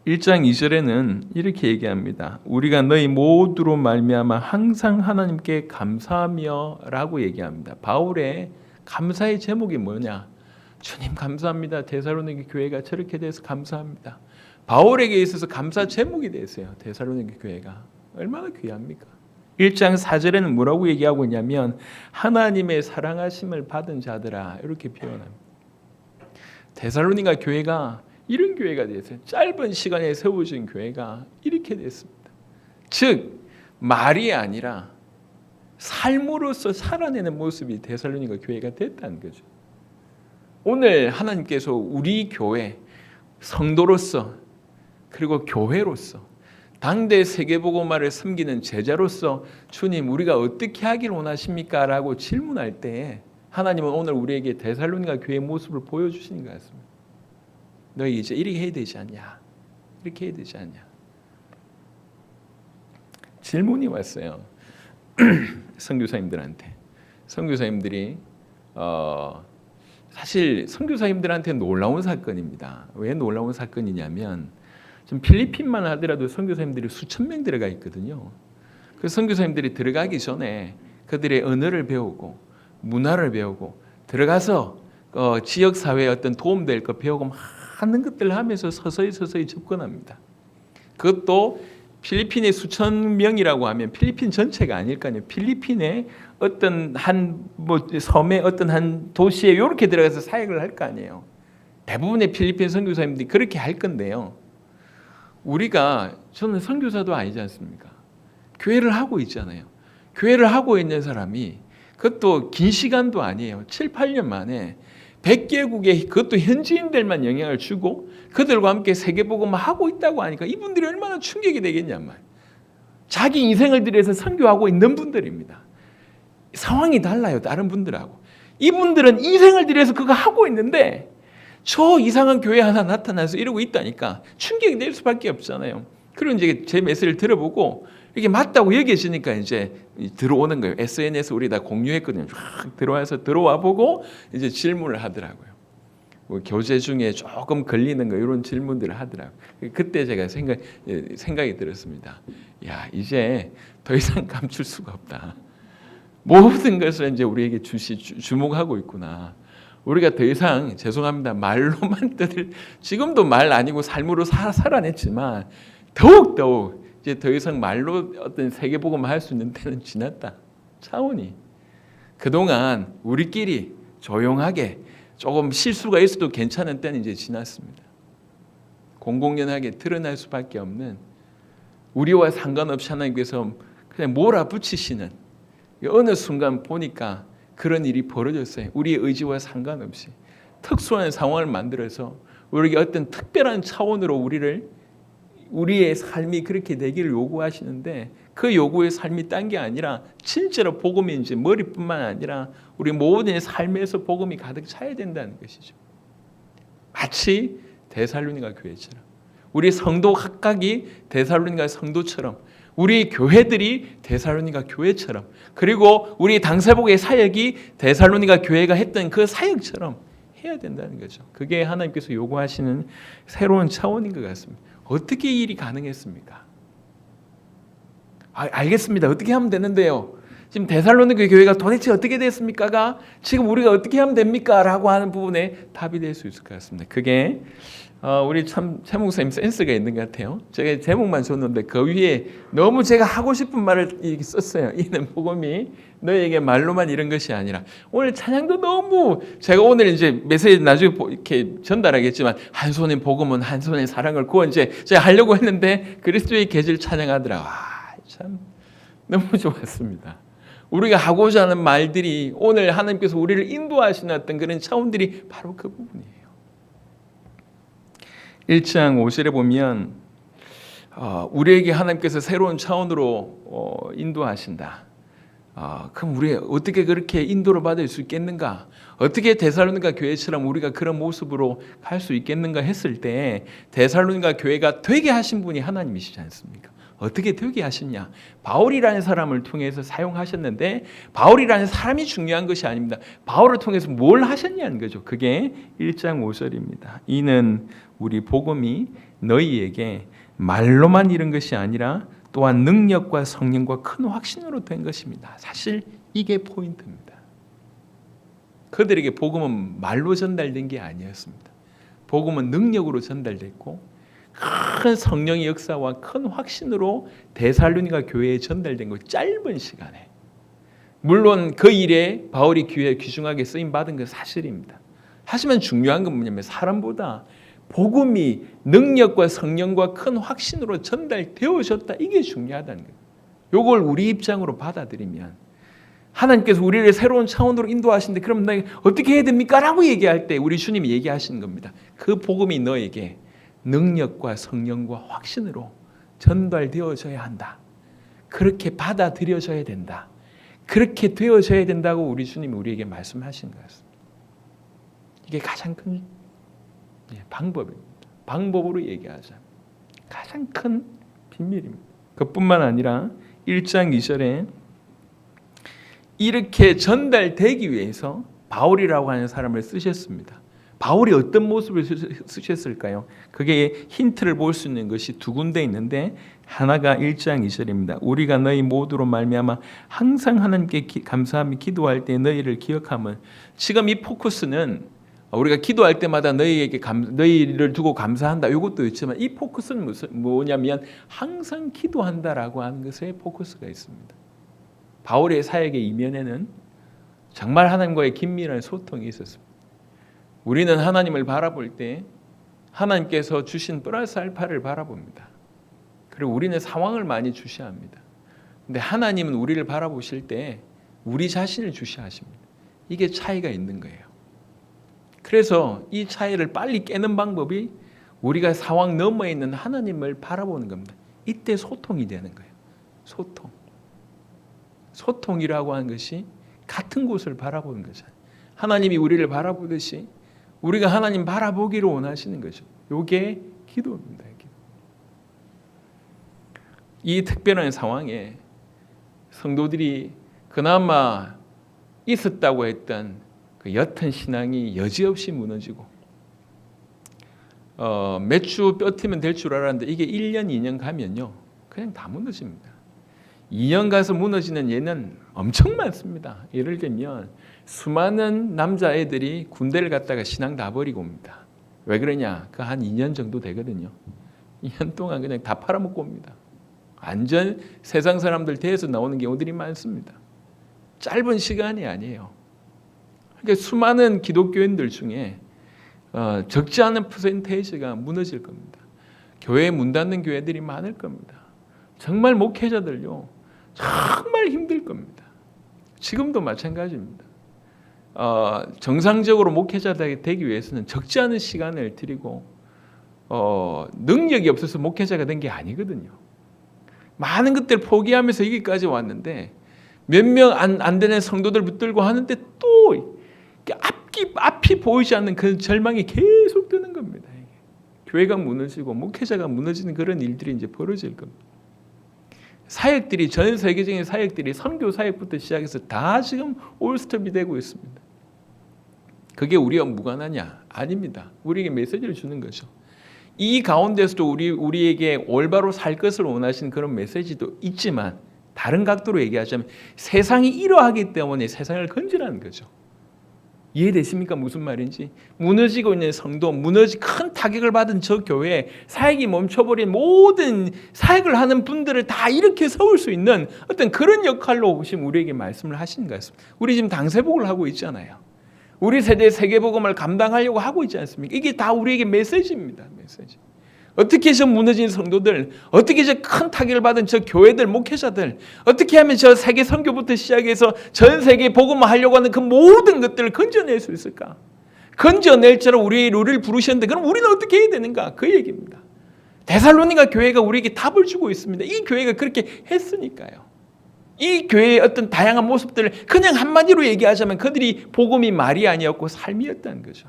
1장 2절에는 이렇게 얘기합니다. 우리가 너희 모두로 말미암아 항상 하나님께 감사하며 라고 얘기합니다. 바울의 감사의 제목이 뭐냐? 주님 감사합니다. 데살로니가 교회가 저렇게 돼서 감사합니다. 바울에게 있어서 감사 제목이 됐어요. 데살로니가 교회가. 얼마나 귀합니까? 1장 4절에는 뭐라고 얘기하고 있냐면 하나님의 사랑하심을 받은 자들아 이렇게 표현합니다. 데살로니가 교회가 이런 교회가 됐어요. 짧은 시간에 세워진 교회가 이렇게 됐습니다. 즉 말이 아니라 삶으로서 살아내는 모습이 데살로니가 교회가 됐다는 거죠. 오늘 하나님께서 우리 교회 성도로서 그리고 교회로서 당대 세계복음화를 섬기는 제자로서 주님 우리가 어떻게 하길 원하십니까? 라고 질문할 때 하나님은 오늘 우리에게 데살로니가 교회의 모습을 보여주시는 것 같습니다. 너희 이제 이렇게 해야 되지 않냐? 이렇게 해야 되지 않냐? 질문이 왔어요. 선교사님들한테. 선교사님들이 사실 선교사님들한테 놀라운 사건입니다. 왜 놀라운 사건이냐면 지금 필리핀만 하더라도 선교사님들이 수천 명 들어가 있거든요. 그 선교사님들이 들어가기 전에 그들의 언어를 배우고 문화를 배우고 들어가서 지역 사회에 어떤 도움될 거 배우고 많은 것들을 하면서 서서히 접근합니다. 그것도 필리핀의 수천 명이라고 하면 필리핀 전체가 아닐 거 아니에요. 필리핀의 어떤 한 섬의 어떤 한 도시에 이렇게 들어가서 사역을 할 거 아니에요. 대부분의 필리핀 선교사님들이 그렇게 할 건데요. 저는 선교사도 아니지 않습니까? 교회를 하고 있잖아요. 교회를 하고 있는 사람이 그것도 긴 시간도 아니에요. 7, 8년 만에 100개국에 그것도 현지인들만 영향을 주고 그들과 함께 세계복음을 하고 있다고 하니까 이분들이 얼마나 충격이 되겠냔 말이에요. 자기 인생을 들여서 선교하고 있는 분들입니다. 상황이 달라요. 다른 분들하고. 이분들은 인생을 들여서 그거 하고 있는데 저 이상한 교회 하나 나타나서 이러고 있다니까 충격이 될 수밖에 없잖아요. 그리고 이제 제 메시지를 들어보고 이게 맞다고 여겨지니까 이제 들어오는 거예요. SNS 우리 다 공유했거든요. 쫙 들어와 보고 이제 질문을 하더라고요. 뭐 교재 중에 조금 걸리는 거 이런 질문들을 하더라고요. 그때 제가 생각이 들었습니다. 야, 이제 더 이상 감출 수가 없다. 모든 것을 이제 우리에게 주목하고 있구나. 우리가 더 이상 죄송합니다. 말로만 지금도 말 아니고 삶으로 살아냈지만 더욱 이제 더 이상 말로 어떤 세계복음을 할 수 있는 때는 지났다. 차원이. 그동안 우리끼리 조용하게 조금 실수가 있어도 괜찮은 때는 이제 지났습니다. 공공연하게 드러날 수밖에 없는 우리와 상관없이 하나님께서 그냥 몰아붙이시는 어느 순간 보니까 그런 일이 벌어졌어요. 우리의 의지와 상관없이 특수한 상황을 만들어서 우리에게 어떤 특별한 차원으로 우리의 삶이 그렇게 되기를 요구하시는데 그 요구의 삶이 딴 게 아니라 진짜로 복음이 이제 머리뿐만 아니라 우리 모든 삶에서 복음이 가득 차야 된다는 것이죠. 마치 데살로니가 교회처럼 우리 성도 각각이 데살로니가 성도처럼 우리 교회들이 데살로니가 교회처럼 그리고 우리 당사복의 사역이 데살로니가 교회가 했던 그 사역처럼 해야 된다는 거죠. 그게 하나님께서 요구하시는 새로운 차원인 것 같습니다. 어떻게 이 일이 가능했습니까? 알겠습니다. 어떻게 하면 되는데요? 지금 데살로니가 교회가 도대체 어떻게 됐습니까가 지금 우리가 어떻게 하면 됩니까? 라고 하는 부분에 답이 될 수 있을 것 같습니다. 그게 우리 참 최 목사님 센스가 있는 것 같아요. 제가 제목만 줬는데 그 위에 너무 제가 하고 싶은 말을 이렇게 썼어요. 이는 복음이 너에게 말로만 이런 것이 아니라 오늘 찬양도 너무 제가 오늘 이제 메시지 나중에 이렇게 전달하겠지만 한 손에 복음은 한 손에 사랑을 그거 이제 제가 하려고 했는데 그리스도의 계절 찬양하더라. 참 너무 좋았습니다. 우리가 하고자 하는 말들이 오늘 하나님께서 우리를 인도하시는 어떤 그런 차원들이 바로 그 부분이에요. 1장 5절에 보면 우리에게 하나님께서 새로운 차원으로 인도하신다. 그럼 우리 어떻게 그렇게 인도를 받을 수 있겠는가? 어떻게 데살로니가 교회처럼 우리가 그런 모습으로 갈 수 있겠는가 했을 때 데살로니가 교회가 되게 하신 분이 하나님이시지 않습니까? 어떻게 되게 하셨냐? 바울이라는 사람을 통해서 사용하셨는데 바울이라는 사람이 중요한 것이 아닙니다. 바울을 통해서 뭘 하셨냐는 거죠. 그게 1장 5절입니다. 이는 우리 복음이 너희에게 말로만 이른 것이 아니라 또한 능력과 성령과 큰 확신으로 된 것입니다. 사실 이게 포인트입니다. 그들에게 복음은 말로 전달된 게 아니었습니다. 복음은 능력으로 전달됐고 큰 성령의 역사와 큰 확신으로 데살로니가 교회에 전달된 것 짧은 시간에 물론 그 일에 바울이 귀중하게 쓰임 받은 건 사실입니다. 하지만 중요한 건 뭐냐면 사람보다 복음이 능력과 성령과 큰 확신으로 전달되어졌다. 이게 중요하다는 거예요. 이걸 우리 입장으로 받아들이면 하나님께서 우리를 새로운 차원으로 인도하시는데 그럼 나 어떻게 해야 됩니까? 라고 얘기할 때 우리 주님이 얘기하시는 겁니다. 그 복음이 너에게 능력과 성령과 확신으로 전달되어져야 한다. 그렇게 받아들여져야 된다. 그렇게 되어져야 된다고 우리 주님이 우리에게 말씀하신 것입니다. 이게 가장 큰 방법입니다. 방법으로 얘기하자면 가장 큰 비밀입니다. 그뿐만 아니라 1장 2절에 이렇게 전달되기 위해서 바울이라고 하는 사람을 쓰셨습니다. 바울이 어떤 모습을 쓰셨을까요? 그게 힌트를 볼 수 있는 것이 두 군데 있는데 하나가 1장 2절입니다. 우리가 너희 모두로 말미암아 항상 하나님께 감사하며 기도할 때 너희를 기억하면, 지금 이 포커스는 우리가 기도할 때마다 너희를 두고 감사한다 이것도 있지만 이 포커스는 뭐냐면 항상 기도한다라고 하는 것에 포커스가 있습니다. 바울의 사역의 이면에는 정말 하나님과의 긴밀한 소통이 있었습니다. 우리는 하나님을 바라볼 때 하나님께서 주신 플러스 알파를 바라봅니다. 그리고 우리는 상황을 많이 주시합니다. 근데 하나님은 우리를 바라보실 때 우리 자신을 주시하십니다. 이게 차이가 있는 거예요. 그래서 이 차이를 빨리 깨는 방법이 우리가 상황 너머에 있는 하나님을 바라보는 겁니다. 이때 소통이 되는 거예요. 소통이라고 하는 것이 같은 곳을 바라보는 거잖아요. 하나님이 우리를 바라보듯이 우리가 하나님 바라보기를 원하시는 거죠. 이게 기도입니다. 이 특별한 상황에 성도들이 그나마 있었다고 했던 그 옅은 신앙이 여지없이 무너지고 몇 주 뼈트면 될 줄 알았는데 이게 1년, 2년 가면요 그냥 다 무너집니다. 2년 가서 무너지는 예는 엄청 많습니다. 예를 들면 수많은 남자애들이 군대를 갔다가 신앙 다 버리고 옵니다. 왜 그러냐? 그 한 2년 정도 되거든요. 2년 동안 그냥 다 팔아먹고 옵니다. 완전 세상 사람들 대해서 나오는 경우들이 많습니다. 짧은 시간이 아니에요. 그러니까 수많은 기독교인들 중에 적지 않은 퍼센테이지가 무너질 겁니다. 교회에 문 닫는 교회들이 많을 겁니다. 정말 목회자들요 정말 힘들 겁니다. 지금도 마찬가지입니다. 정상적으로 목회자가 되기 위해서는 적지 않은 시간을 들이고 능력이 없어서 목회자가 된 게 아니거든요. 많은 것들 포기하면서 여기까지 왔는데 몇 명 안 되는 성도들 붙들고 하는데 또 앞이 보이지 않는 그 절망이 계속 드는 겁니다. 교회가 무너지고 목회자가 무너지는 그런 일들이 이제 벌어질 겁니다. 사역들이 전 세계적인 사역들이 선교 사역부터 시작해서 다 지금 올스톱이 되고 있습니다. 그게 우리와 무관하냐? 아닙니다. 우리에게 메시지를 주는 거죠. 이 가운데서도 우리에게 올바로 살 것을 원하시는 그런 메시지도 있지만 다른 각도로 얘기하자면 세상이 이러하기 때문에 세상을 건지라는 거죠. 이해되십니까? 무슨 말인지. 무너지고 있는 성도, 큰 타격을 받은 저 교회, 사역이 멈춰버린 모든 사역을 하는 분들을 다 이렇게 세울 수 있는 어떤 그런 역할로 지금 우리에게 말씀을 하시는 것 같습니다. 우리 지금 당세복을 하고 있잖아요. 우리 세대 세계복음을 감당하려고 하고 있지 않습니까? 이게 다 우리에게 메시지입니다. 메시지. 어떻게 저 무너진 성도들, 어떻게 저 큰 타격을 받은 저 교회들, 목회자들, 어떻게 하면 저 세계 선교부터 시작해서 전 세계에 복음을 하려고 하는 그 모든 것들을 건져낼 수 있을까? 건져낼 자로 우리를 부르셨는데 그럼 우리는 어떻게 해야 되는가? 그 얘기입니다. 데살로니가 교회가 우리에게 답을 주고 있습니다. 이 교회가 그렇게 했으니까요. 이 교회의 어떤 다양한 모습들을 그냥 한마디로 얘기하자면 그들이 복음이 말이 아니었고 삶이었다는 거죠.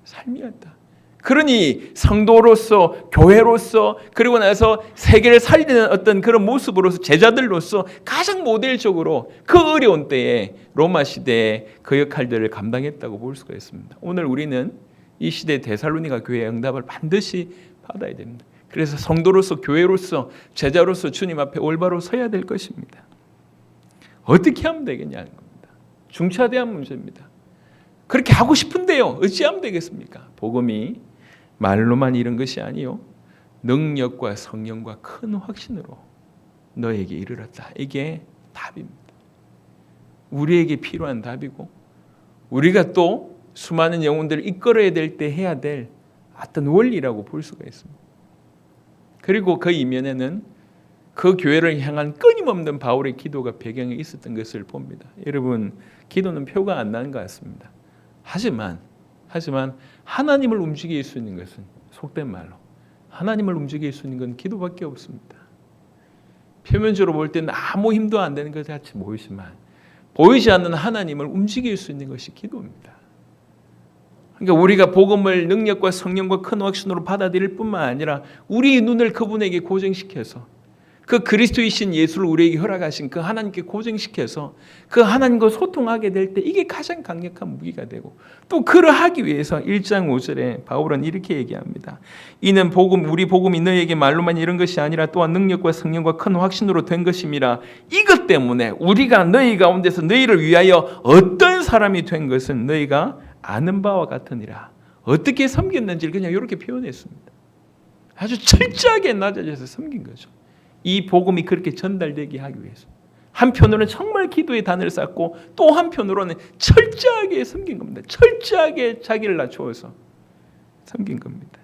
삶이었다. 그러니 성도로서 교회로서 그리고 나서 세계를 살리는 어떤 그런 모습으로서 제자들로서 가장 모델적으로 그 어려운 때에 로마 시대에 그 역할들을 감당했다고 볼 수가 있습니다. 오늘 우리는 이 시대 데살로니가 교회의 응답을 반드시 받아야 됩니다. 그래서 성도로서 교회로서 제자로서 주님 앞에 올바로 서야 될 것입니다. 어떻게 하면 되겠냐는 겁니다. 중차대한 문제입니다. 그렇게 하고 싶은데요. 어찌하면 되겠습니까? 복음이 말로만 이런 것이 아니요 능력과 성령과 큰 확신으로 너에게 이르렀다. 이게 답입니다. 우리에게 필요한 답이고 우리가 또 수많은 영혼들을 이끌어야 될 때 해야 될 어떤 원리라고 볼 수가 있습니다. 그리고 그 이면에는 그 교회를 향한 끊임없는 바울의 기도가 배경에 있었던 것을 봅니다. 여러분 기도는 표가 안 나는 것 같습니다. 하지만 하나님을 움직일 수 있는 것은 속된 말로 하나님을 움직일 수 있는 건 기도밖에 없습니다. 표면적으로 볼 때는 아무 힘도 안 되는 것 같이 보이지만 보이지 않는 하나님을 움직일 수 있는 것이 기도입니다. 그러니까 우리가 복음을 능력과 성령과 큰 확신으로 받아들일 뿐만 아니라 우리의 눈을 그분에게 고정시켜서 그 그리스도이신 예수를 우리에게 허락하신 그 하나님께 고정시켜서 그 하나님과 소통하게 될 때 이게 가장 강력한 무기가 되고, 또 그러하기 위해서 1장 5절에 바울은 이렇게 얘기합니다. 이는 우리 복음이 너희에게 말로만 이런 것이 아니라 또한 능력과 성령과 큰 확신으로 된 것임이라. 이것 때문에 우리가 너희 가운데서 너희를 위하여 어떤 사람이 된 것은 너희가 아는 바와 같으니라. 어떻게 섬겼는지를 그냥 이렇게 표현했습니다. 아주 철저하게 낮아져서 섬긴 거죠. 이 복음이 그렇게 전달되게 하기 위해서 한편으로는 정말 기도의 단을 쌓고 또 한편으로는 철저하게 섬긴 겁니다. 철저하게 자기를 낮추어서 섬긴 겁니다.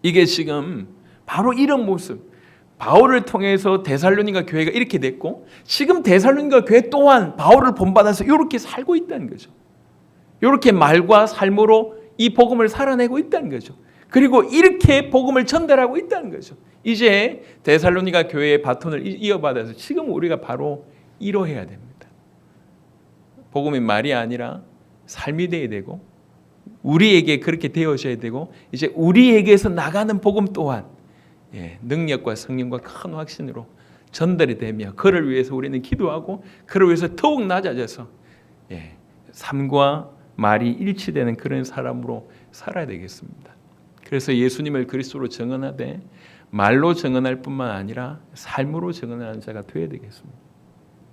이게 지금 바로 이런 모습, 바울을 통해서 데살로니가 교회가 이렇게 됐고 지금 데살로니가 교회 또한 바울을 본받아서 이렇게 살고 있다는 거죠. 이렇게 말과 삶으로 이 복음을 살아내고 있다는 거죠. 그리고 이렇게 복음을 전달하고 있다는 거죠. 이제 데살로니가 교회의 바톤을 이어받아서 지금 우리가 바로 이뤄해야 됩니다. 복음이 말이 아니라 삶이 되어야 되고 우리에게 그렇게 되어져야 되고 이제 우리에게서 나가는 복음 또한 능력과 성령과 큰 확신으로 전달이 되며 그를 위해서 우리는 기도하고 그를 위해서 더욱 낮아져서 삶과 말이 일치되는 그런 사람으로 살아야 되겠습니다. 그래서 예수님을 그리스도로 증언하되 말로 증언할 뿐만 아니라 삶으로 증언하는 자가 되어야 되겠습니다.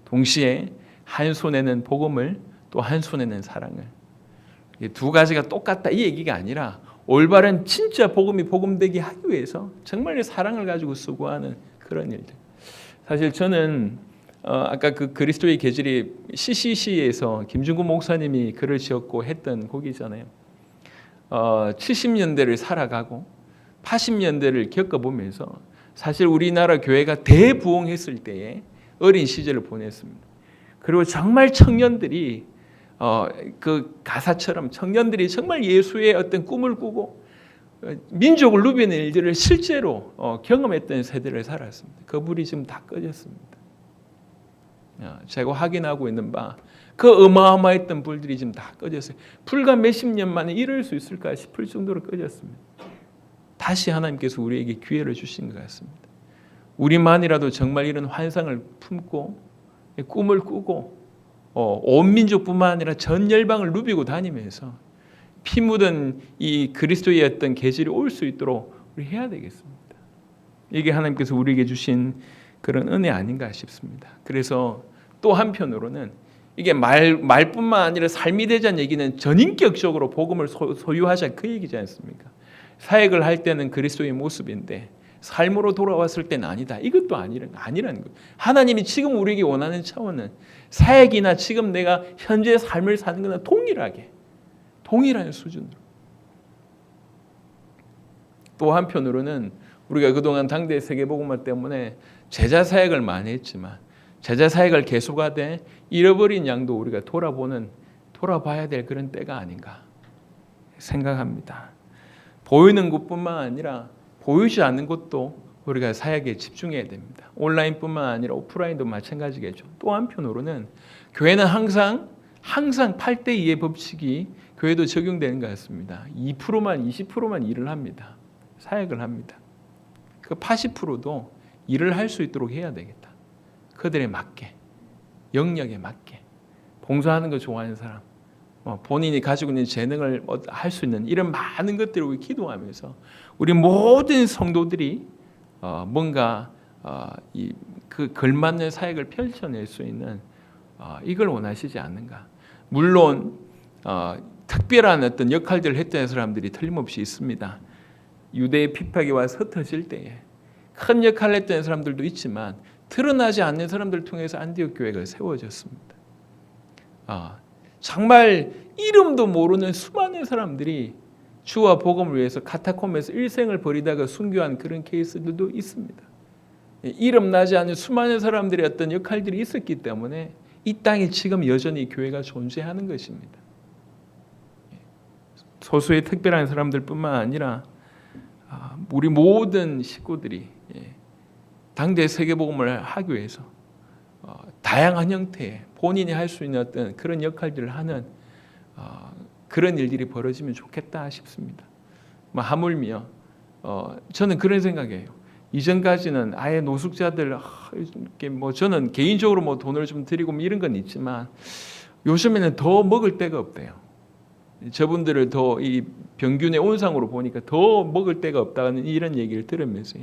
동시에 한 손에는 복음을 또 한 손에는 사랑을, 두 가지가 똑같다 이 얘기가 아니라 올바른 진짜 복음이 복음되게 하기 위해서 정말 사랑을 가지고 수고하는 그런 일들. 사실 저는 아까 그 그리스도의 계절이 CCC에서 김중구 목사님이 글을 지었고 했던 곡이잖아요. 70년대를 살아가고 80년대를 겪어보면서 사실 우리나라 교회가 대부흥했을 때에 어린 시절을 보냈습니다. 그리고 정말 청년들이 그 가사처럼 청년들이 정말 예수의 어떤 꿈을 꾸고 민족을 누비는 일들을 실제로 경험했던 세대를 살았습니다. 그 불이 지금 다 꺼졌습니다. 제가 확인하고 있는 바 그 어마어마했던 불들이 지금 다 꺼졌어요. 불과 몇십 년 만에 이럴 수 있을까 싶을 정도로 꺼졌습니다. 다시 하나님께서 우리에게 기회를 주신 것 같습니다. 우리만이라도 정말 이런 환상을 품고 꿈을 꾸고 온 민족뿐만 아니라 전 열방을 누비고 다니면서 피 묻은 이 그리스도의 어떤 계절이 올 수 있도록 우리 해야 되겠습니다. 이게 하나님께서 우리에게 주신 그런 은혜 아닌가 싶습니다. 그래서 또 한편으로는 이게 말뿐만 아니라 삶이 되자는 얘기는 전인격적으로 복음을 소유하자 그 얘기지 않습니까? 사역을 할 때는 그리스도의 모습인데 삶으로 돌아왔을 때는 아니다. 이것도 아니라는 거예요. 하나님이 지금 우리에게 원하는 차원은 사역이나 지금 내가 현재 삶을 사는 거나 동일한 수준으로. 또 한편으로는 우리가 그동안 당대 세계복음화 때문에 제자 사역을 많이 했지만 제자 사역을 계속하되 잃어버린 양도 우리가 돌아봐야 될 그런 때가 아닌가 생각합니다. 보이는 것뿐만 아니라 보이지 않는 것도 우리가 사역에 집중해야 됩니다. 온라인뿐만 아니라 오프라인도 마찬가지겠죠. 또 한편으로는 교회는 항상 8대2의 법칙이 교회도 적용되는 것 같습니다. 2%만 20%만 일을 합니다. 사역을 합니다. 그 80%도 일을 할 수 있도록 해야 되겠다. 그들에 맞게, 영역에 맞게, 봉사하는 거 좋아하는 사람, 본인이 가지고 있는 재능을 할 수 있는 이런 많은 것들을 우리 기도하면서 우리 모든 성도들이 뭔가 그 걸맞는 사역을 펼쳐낼 수 있는 이걸 원하시지 않는가. 물론 특별한 어떤 역할들을 했던 사람들이 틀림없이 있습니다. 유대의 핍박이 와서 흩어질 때에 큰 역할을 했던 사람들도 있지만 드러나지 않는 사람들을 통해서 안디옥 교회가 세워졌습니다. 정말 이름도 모르는 수많은 사람들이 주와 복음을 위해서 카타콤에서 일생을 버리다가 순교한 그런 케이스들도 있습니다. 이름 나지 않는 수많은 사람들의 어떤 역할들이 있었기 때문에 이 땅에 지금 여전히 교회가 존재하는 것입니다. 소수의 특별한 사람들뿐만 아니라 우리 모든 식구들이 당대 세계복음을 하기 위해서 다양한 형태의 본인이 할 수 있는 어떤 그런 역할들을 하는 그런 일들이 벌어지면 좋겠다 싶습니다. 하물며 저는 그런 생각이에요. 이전까지는 아예 노숙자들 이렇게 저는 개인적으로 돈을 좀 드리고 이런 건 있지만 요즘에는 더 먹을 데가 없대요. 저분들을 더 이 병균의 온상으로 보니까 더 먹을 데가 없다는 이런 얘기를 들으면서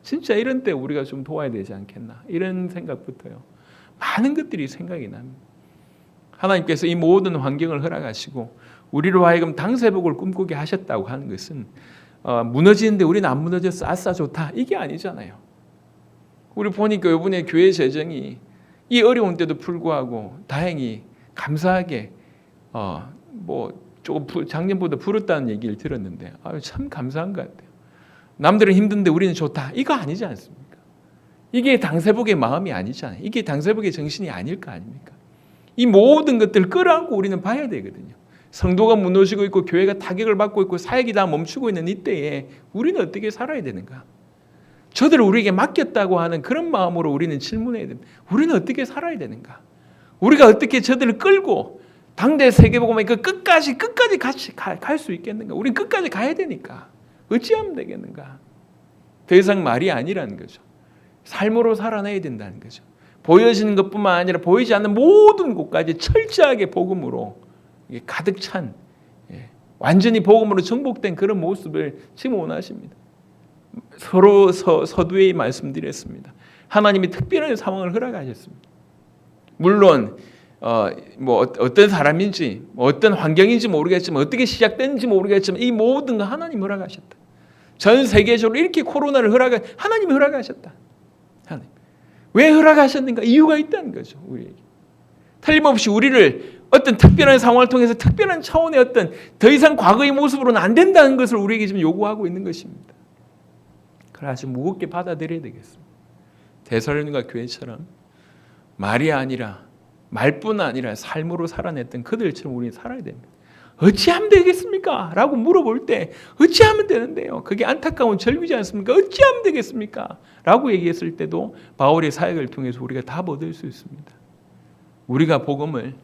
진짜 이런 때 우리가 좀 도와야 되지 않겠나 이런 생각부터요. 많은 것들이 생각이 납니다. 하나님께서 이 모든 환경을 허락하시고 우리로 하여금 당세복을 꿈꾸게 하셨다고 하는 것은 무너지는데 우리는 안 무너졌어 아싸 좋다 이게 아니잖아요. 우리 보니까 이번에 교회 재정이 이 어려운 때도 불구하고 다행히 감사하게 조금 작년보다 불었다는 얘기를 들었는데 참 감사한 것 같아요. 남들은 힘든데 우리는 좋다 이거 아니지 않습니까? 이게 당세복의 마음이 아니잖아요. 이게 당세복의 정신이 아닐 거 아닙니까? 이 모든 것들을 끌어안고 우리는 봐야 되거든요. 성도가 무너지고 있고 교회가 타격을 받고 있고 사역이 다 멈추고 있는 이때에 우리는 어떻게 살아야 되는가? 저들을 우리에게 맡겼다고 하는 그런 마음으로 우리는 질문해야 됩니다. 우리는 어떻게 살아야 되는가? 우리가 어떻게 저들을 끌고 당대 세계복음의 그 끝까지 같이 갈 수 있겠는가? 우리는 끝까지 가야 되니까 어찌하면 되겠는가? 더 이상 말이 아니라는 거죠. 삶으로 살아내야 된다는 거죠. 보여지는 것뿐만 아니라 보이지 않는 모든 곳까지 철저하게 복음으로 가득 찬 완전히 복음으로 정복된 그런 모습을 지금 원하십니다. 서로 서두에 말씀드렸습니다. 하나님이 특별한 상황을 허락하셨습니다. 물론 어떤 사람인지 어떤 환경인지 모르겠지만 어떻게 시작됐는지 모르겠지만 이 모든 거 하나님 허락하셨다. 전 세계적으로 이렇게 코로나를 하나님이 허락하셨다. 하나님. 왜 허락하셨는가? 이유가 있다는 거죠. 우리에게. 틀림없이 우리를 어떤 특별한 상황을 통해서 특별한 차원의 어떤 더 이상 과거의 모습으로는 안 된다는 것을 우리에게 지금 요구하고 있는 것입니다. 그걸 아주 무겁게 받아들여야 되겠습니다. 데살로니가 교회처럼 말이 아니라 말뿐 아니라 삶으로 살아냈던 그들처럼 우리는 살아야 됩니다. 어찌하면 되겠습니까? 라고 물어볼 때 어찌하면 되는데요. 그게 안타까운 절규지 않습니까? 어찌하면 되겠습니까? 라고 얘기했을 때도 바울의 사역을 통해서 우리가 답 얻을 수 있습니다. 우리가 복음을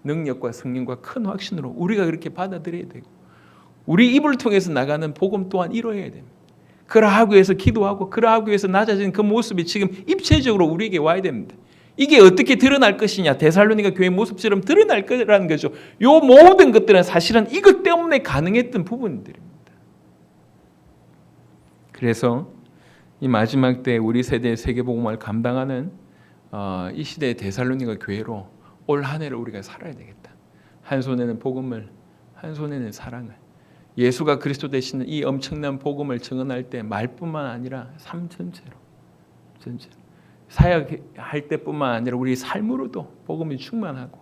능력과 성령과 큰 확신으로 우리가 그렇게 받아들여야 되고 우리 입을 통해서 나가는 복음 또한 이루어야 됩니다. 그러하기 위해서 기도하고 그러하기 위해서 낮아진 그 모습이 지금 입체적으로 우리에게 와야 됩니다. 이게 어떻게 드러날 것이냐. 데살로니가 교회의 모습처럼 드러날 거라는 거죠. 이 모든 것들은 사실은 이것 때문에 가능했던 부분들입니다. 그래서 이 마지막 때 우리 세대의 세계복음을 감당하는 이 시대의 데살로니가 교회로 올 한 해를 우리가 살아야 되겠다. 한 손에는 복음을, 한 손에는 사랑을. 예수가 그리스도 되시는 이 엄청난 복음을 증언할 때 말뿐만 아니라 삶 전체로 사역할 때뿐만 아니라 우리 삶으로도 복음이 충만하고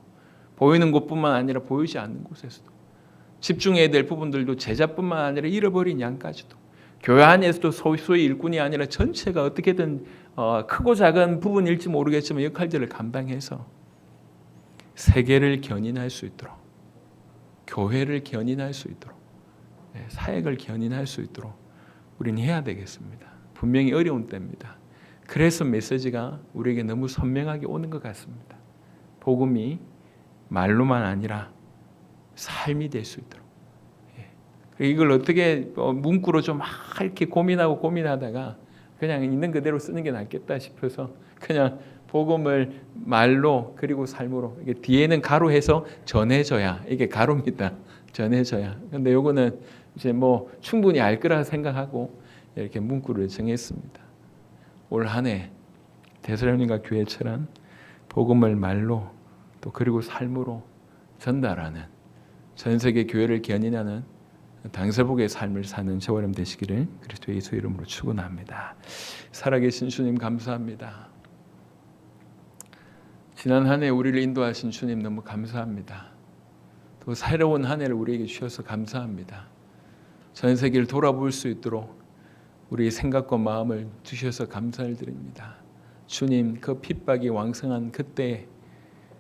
보이는 곳뿐만 아니라 보이지 않는 곳에서도 집중해야 될 부분들도 제자뿐만 아니라 잃어버린 양까지도 교회 안에서도 소위 일꾼이 아니라 전체가 어떻게든 크고 작은 부분일지 모르겠지만 역할들을 감당해서 세계를 견인할 수 있도록 교회를 견인할 수 있도록 사역을 견인할 수 있도록 우리는 해야 되겠습니다. 분명히 어려운 때입니다. 그래서 메시지가 우리에게 너무 선명하게 오는 것 같습니다. 복음이 말로만 아니라 삶이 될 수 있도록. 이걸 어떻게 문구로 좀 이렇게 고민하다가 그냥 있는 그대로 쓰는 게 낫겠다 싶어서 그냥 복음을 말로 그리고 삶으로 이게 뒤에는 가로해서 전해져야 이게 가로입니다. 전해져야. 근데 요거는 이제 충분히 알 거라 생각하고 이렇게 문구를 정했습니다. 올 한 해 데살로니가 교회처럼 복음을 말로 또 그리고 삶으로 전달하는 전 세계 교회를 견인하는 당세복의 삶을 사는 저와 여러분 되시기를 그리스도 예수 이름으로 축원합니다. 살아계신 주님 감사합니다. 지난 한 해 우리를 인도하신 주님 너무 감사합니다. 또 새로운 한 해를 우리에게 주셔서 감사합니다. 전 세계를 돌아볼 수 있도록 우리의 생각과 마음을 주셔서 감사를 드립니다. 주님 그 핍박이 왕성한 그때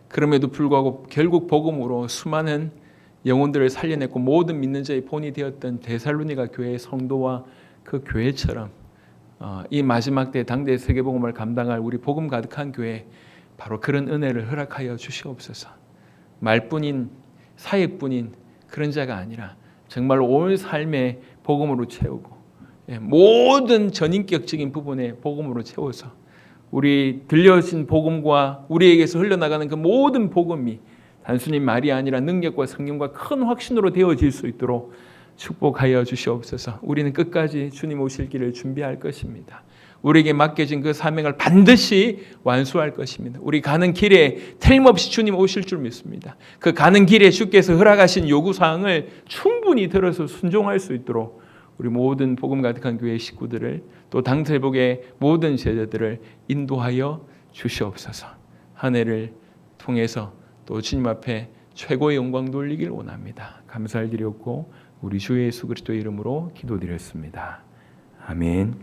그럼에도 불구하고 결국 복음으로 수많은 영혼들을 살려냈고 모든 믿는 자의 본이 되었던 데살로니가 교회의 성도와 그 교회처럼 이 마지막 때 당대 세계복음을 감당할 우리 복음 가득한 교회 바로 그런 은혜를 허락하여 주시옵소서. 말뿐인 사역뿐인 그런 자가 아니라 정말 온 삶의 복음으로 채우고 모든 전인격적인 부분에 복음으로 채워서 우리 들려진 복음과 우리에게서 흘러나가는 그 모든 복음이 단순히 말이 아니라 능력과 성령과 큰 확신으로 되어질 수 있도록 축복하여 주시옵소서. 우리는 끝까지 주님 오실 길을 준비할 것입니다. 우리에게 맡겨진 그 사명을 반드시 완수할 것입니다. 우리 가는 길에 틀림없이 주님 오실 줄 믿습니다. 그 가는 길에 주께서 허락하신 요구사항을 충분히 들어서 순종할 수 있도록 우리 모든 복음 가득한 교회 식구들을 또 당대복의 모든 제자들을 인도하여 주시옵소서. 한 해를 통해서 또 주님 앞에 최고의 영광 돌리길 원합니다. 감사를 드렸고 우리 주 예수 그리스도의 이름으로 기도드렸습니다. 아멘.